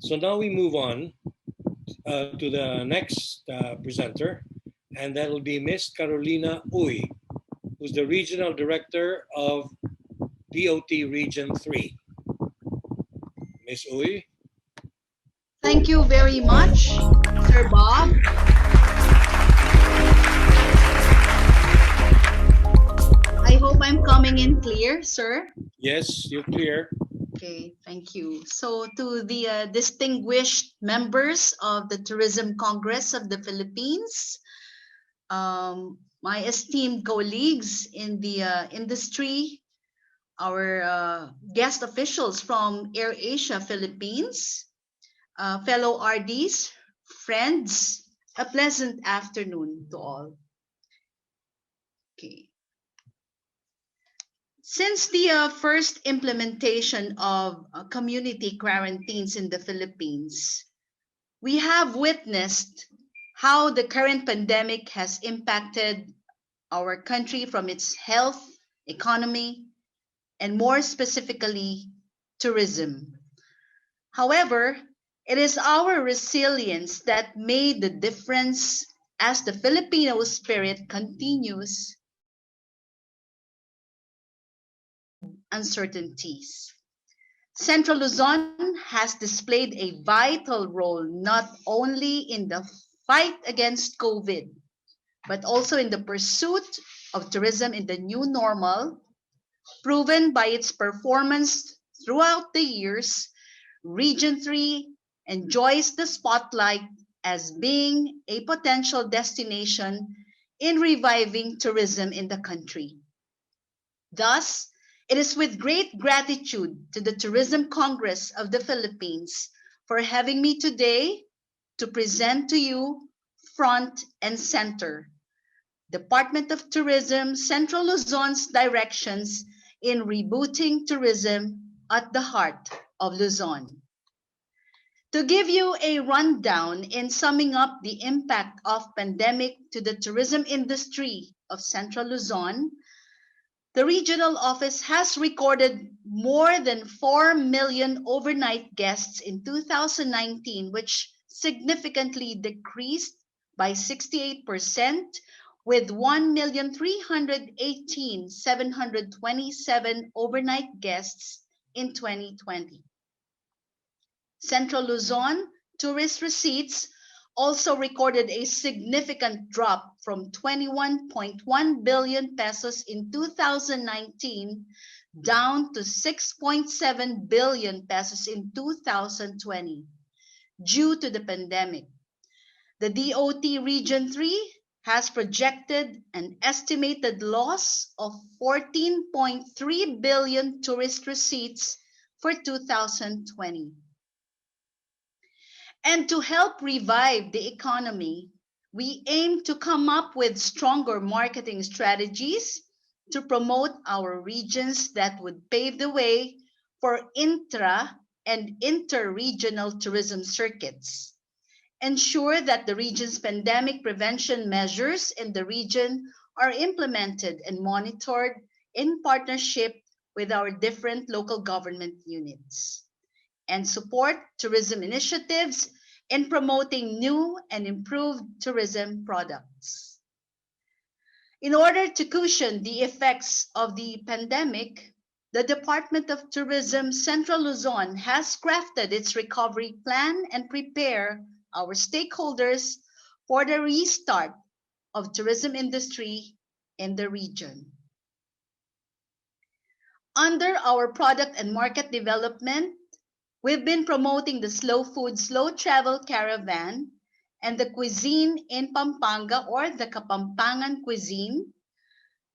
So now we move on to the next presenter, and that will be Miss Carolina Uy, who's the Regional Director of DOT Region 3. Miss Uy. Thank you very much, Sir Bob. I hope I'm coming in clear, sir. Yes, you're clear. Okay, thank you. So to the distinguished members of the Tourism Congress of the Philippines, my esteemed colleagues in the industry, our guest officials from AirAsia Philippines, fellow RDs, friends, a pleasant afternoon to all. Okay. Since the first implementation of community quarantines in the Philippines, we have witnessed how the current pandemic has impacted our country from its health, economy, and more specifically, tourism. However, it is our resilience that made the difference as the Filipino spirit continues uncertainties. Central Luzon has displayed a vital role not only in the fight against COVID, but also in the pursuit of tourism in the new normal, proven by its performance throughout the years. Region 3 enjoys the spotlight as being a potential destination in reviving tourism in the country. Thus, it is with great gratitude to the Tourism Congress of the Philippines for having me today to present to you front and center Department of Tourism Central Luzon's directions in rebooting tourism at the heart of Luzon. To give you a rundown in summing up the impact of pandemic to the tourism industry of Central Luzon, the regional office has recorded more than 4 million overnight guests in 2019, which significantly decreased by 68%, with 1,318,727 overnight guests in 2020. Central Luzon tourist receipts also recorded a significant drop from 21.1 billion pesos in 2019 down to 6.7 billion pesos in 2020 due to the pandemic. The DOT Region 3 has projected an estimated loss of 14.3 billion tourist receipts for 2020. And to help revive the economy, we aim to come up with stronger marketing strategies to promote our regions that would pave the way for intra and inter-regional tourism circuits. Ensure that the region's pandemic prevention measures in the region are implemented and monitored in partnership with our different local government units, and support tourism initiatives in promoting new and improved tourism products. In order to cushion the effects of the pandemic, the Department of Tourism Central Luzon has crafted its recovery plan and prepare our stakeholders for the restart of tourism industry in the region. Under our product and market development, we've been promoting the Slow Food, Slow Travel Caravan and the cuisine in Pampanga, or the Kapampangan cuisine,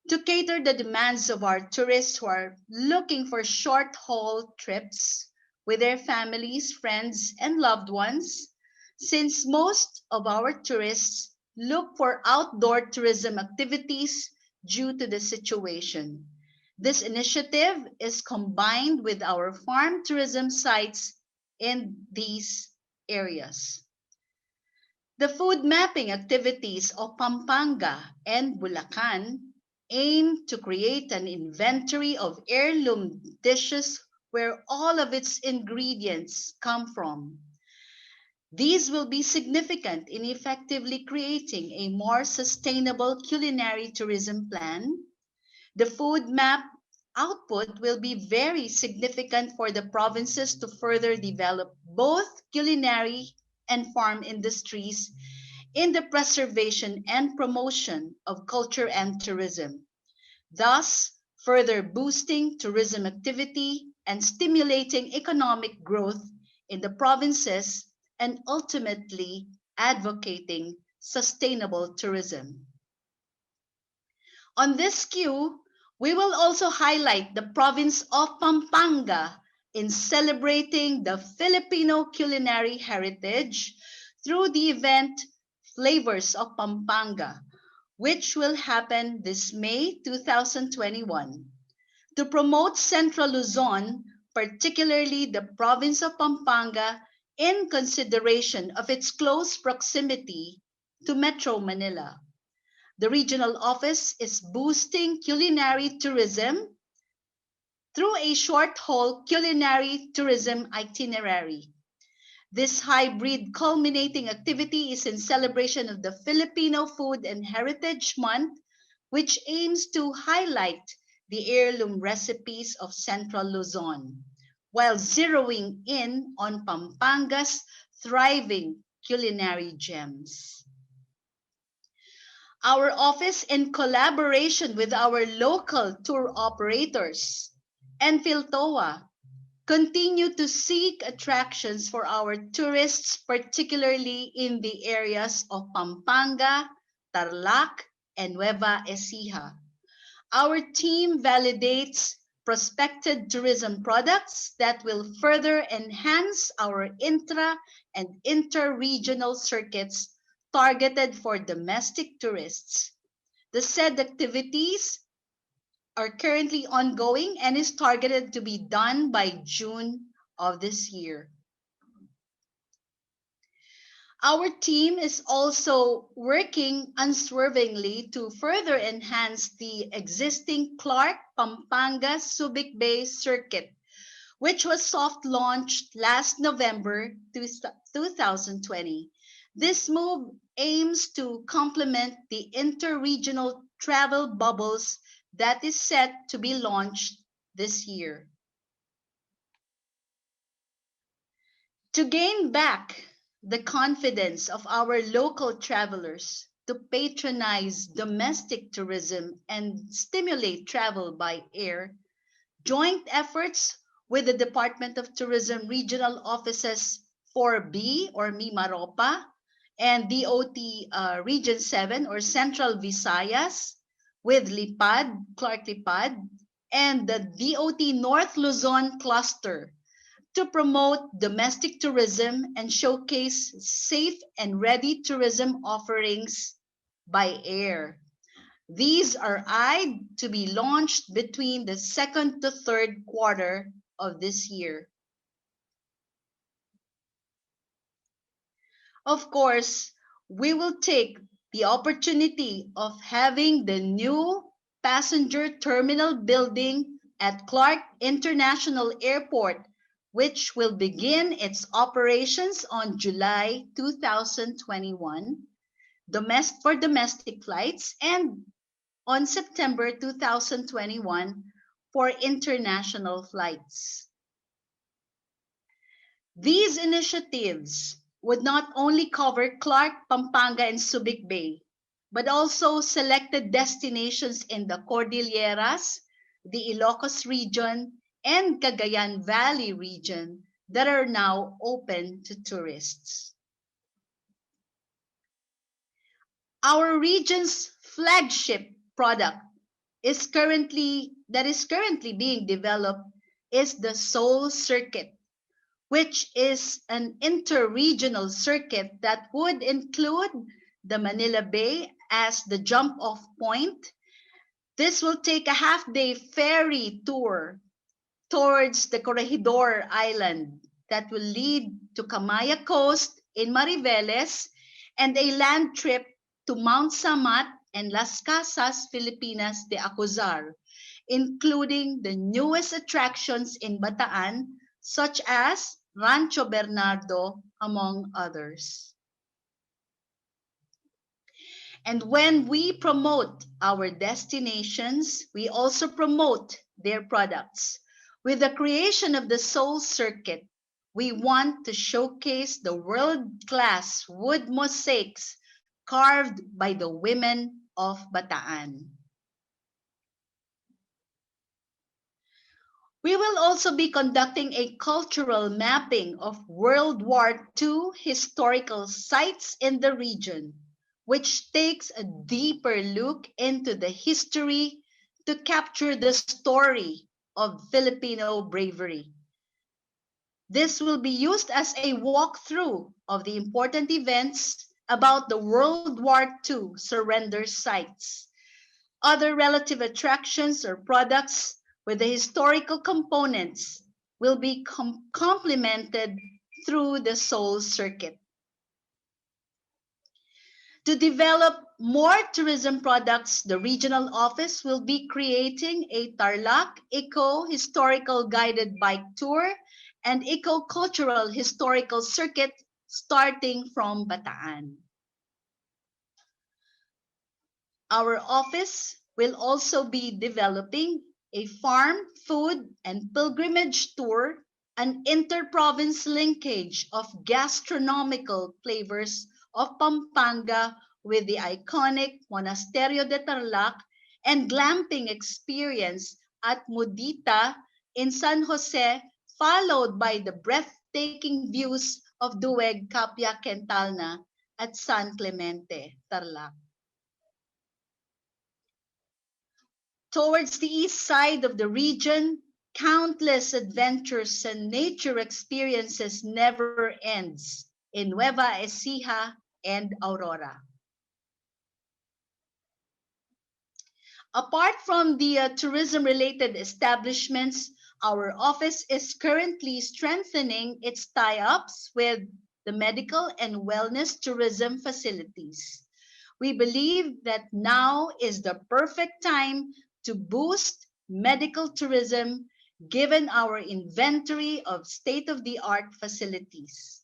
to cater the demands of our tourists who are looking for short-haul trips with their families, friends, and loved ones, since most of our tourists look for outdoor tourism activities due to the situation. This initiative is combined with our farm tourism sites in these areas. The food mapping activities of Pampanga and Bulacan aim to create an inventory of heirloom dishes where all of its ingredients come from. These will be significant in effectively creating a more sustainable culinary tourism plan. The food map output will be very significant for the provinces to further develop both culinary and farm industries in the preservation and promotion of culture and tourism, thus further boosting tourism activity and stimulating economic growth in the provinces and ultimately advocating sustainable tourism. On this cue, we will also highlight the province of Pampanga in celebrating the Filipino culinary heritage through the event Flavors of Pampanga, which will happen this May 2021. To promote Central Luzon, particularly the province of Pampanga, in consideration of its close proximity to Metro Manila. The regional office is boosting culinary tourism through a short-haul culinary tourism itinerary. This hybrid culminating activity is in celebration of the Filipino Food and Heritage Month, which aims to highlight the heirloom recipes of Central Luzon, while zeroing in on Pampanga's thriving culinary gems. Our office, in collaboration with our local tour operators and Philtoa, continue to seek attractions for our tourists, particularly in the areas of Pampanga, Tarlac, and Nueva Ecija. Our team validates prospective tourism products that will further enhance our intra and inter-regional circuits targeted for domestic tourists. The said activities are currently ongoing and is targeted to be done by June of this year. Our team is also working unswervingly to further enhance the existing Clark Pampanga Subic Bay circuit, which was soft launched last November 2020. This move aims to complement the interregional travel bubbles that is set to be launched this year. To gain back the confidence of our local travelers to patronize domestic tourism and stimulate travel by air, joint efforts with the Department of Tourism Regional Offices 4B or Mimaropa and DOT Region 7 or Central Visayas with Lipad, Clark Lipad, and the DOT North Luzon Cluster to promote domestic tourism and showcase safe and ready tourism offerings by air. These are eyed to be launched between the second to third quarter of this year. Of course, we will take the opportunity of having the new passenger terminal building at Clark International Airport, which will begin its operations on July 2021 for domestic flights and on September 2021 for international flights. These initiatives would not only cover Clark, Pampanga, and Subic Bay, but also selected destinations in the Cordilleras, the Ilocos region, and Cagayan Valley region that are now open to tourists. Our region's flagship product that is currently being developed is the Seoul Circuit, which is an inter-regional circuit that would include the Manila Bay as the jump-off point. This will take a half-day ferry tour towards the Corregidor Island that will lead to Camaya Coast in Mariveles and a land trip to Mount Samat and Las Casas, Filipinas de Acuzar, including the newest attractions in Bataan, such as Rancho Bernardo, among others. And when we promote our destinations, we also promote their products. With the creation of the Soul Circuit, we want to showcase the world-class wood mosaics carved by the women of Bataan. We will also be conducting a cultural mapping of World War II historical sites in the region, which takes a deeper look into the history to capture the story of Filipino bravery. This will be used as a walkthrough of the important events about the World War II surrender sites. Other relative attractions or products with the historical components will be complemented through the Soul Circuit. To develop more tourism products, the regional office will be creating a Tarlac Eco-Historical Guided Bike Tour and Eco-Cultural Historical Circuit starting from Bataan. Our office will also be developing a farm, food, and pilgrimage tour, an inter-province linkage of gastronomical flavors of Pampanga with the iconic Monasterio de Tarlac and glamping experience at Mudita in San Jose, followed by the breathtaking views of Dueg Capia Quentalna at San Clemente, Tarlac. Towards the east side of the region, countless adventures and nature experiences never ends in Nueva Ecija and Aurora. Apart from the tourism-related establishments, our office is currently strengthening its tie-ups with the medical and wellness tourism facilities. We believe that now is the perfect time to boost medical tourism given our inventory of state-of-the-art facilities.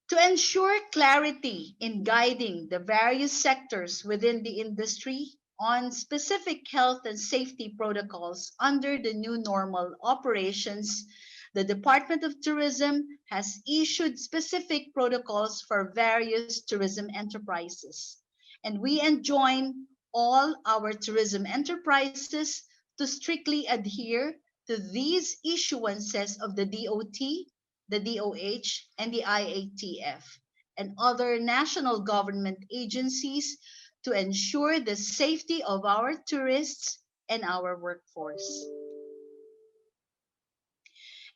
To ensure clarity in guiding the various sectors within the industry on specific health and safety protocols under the new normal operations, the Department of Tourism has issued specific protocols for various tourism enterprises, and we enjoin all our tourism enterprises to strictly adhere to these issuances of the DOT, the DOH, and the IATF, and other national government agencies to ensure the safety of our tourists and our workforce.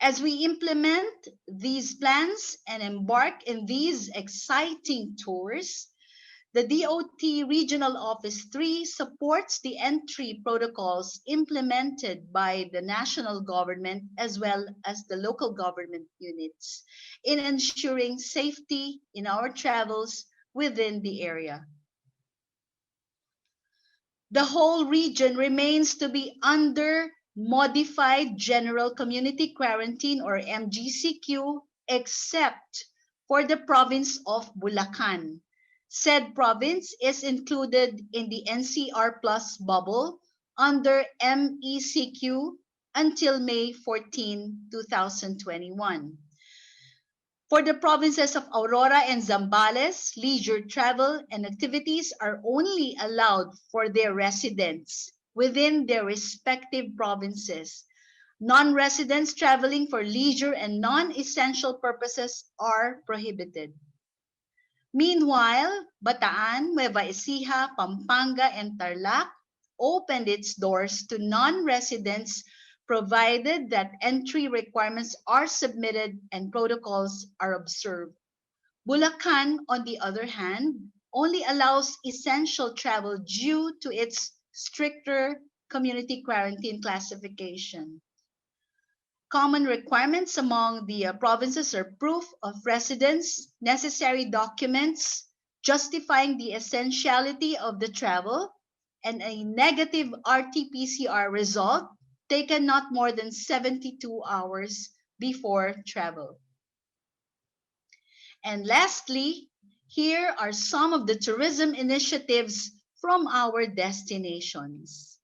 As we implement these plans and embark in these exciting tours, the DOT Regional Office 3 supports the entry protocols implemented by the national government as well as the local government units in ensuring safety in our travels within the area. The whole region remains to be under Modified General Community Quarantine or MGCQ except for the province of Bulacan. Said province is included in the NCR Plus bubble under MECQ until May 14, 2021. For the provinces of Aurora and Zambales, leisure travel and activities are only allowed for their residents within their respective provinces. Non-residents traveling for leisure and non-essential purposes are prohibited. Meanwhile, Bataan, Nueva Ecija, Pampanga, and Tarlac opened its doors to non-residents provided that entry requirements are submitted and protocols are observed. Bulacan, on the other hand, only allows essential travel due to its stricter community quarantine classification. Common requirements among the provinces are proof of residence, necessary documents justifying the essentiality of the travel, and a negative RT-PCR result taken not more than 72 hours before travel. And lastly, here are some of the tourism initiatives from our destinations.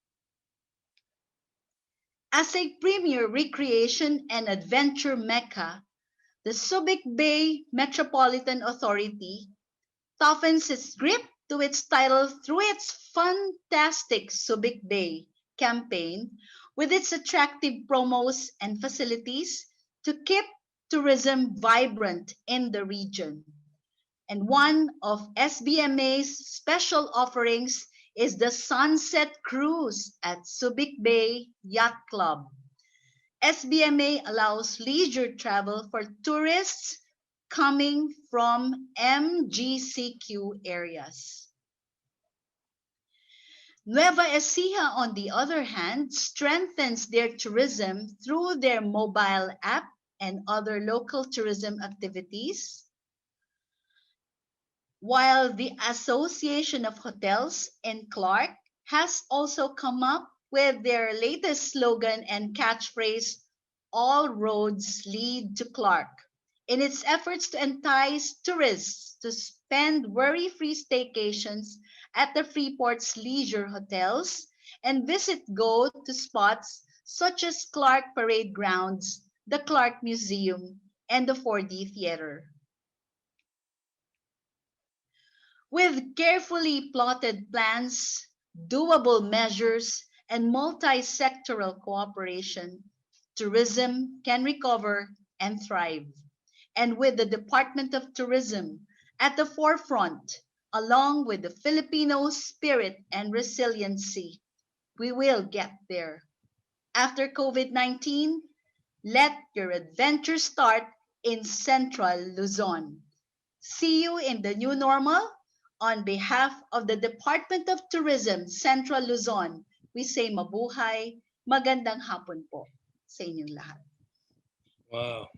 As a premier recreation and adventure mecca, the Subic Bay Metropolitan Authority toughens its grip to its title through its FUNtastic Subic Bay campaign with its attractive promos and facilities to keep tourism vibrant in the region. And one of SBMA's special offerings is the Sunset Cruise at Subic Bay Yacht Club. SBMA allows leisure travel for tourists coming from MGCQ areas. Nueva Ecija, on the other hand, strengthens their tourism through their mobile app and other local tourism activities, while the Association of Hotels in Clark has also come up with their latest slogan and catchphrase, "All roads lead to Clark," in its efforts to entice tourists to spend worry-free staycations at the Freeport's leisure hotels and visit go-to spots such as Clark Parade Grounds, the Clark Museum, and the 4D Theater. With carefully plotted plans, doable measures, and multi-sectoral cooperation, tourism can recover and thrive. And with the Department of Tourism at the forefront, along with the Filipino spirit and resiliency, we will get there. After COVID-19, let your adventure start in Central Luzon. See you in the new normal. On behalf of the Department of Tourism, Central Luzon, we say mabuhay, magandang hapon po sa inyong lahat. Wow.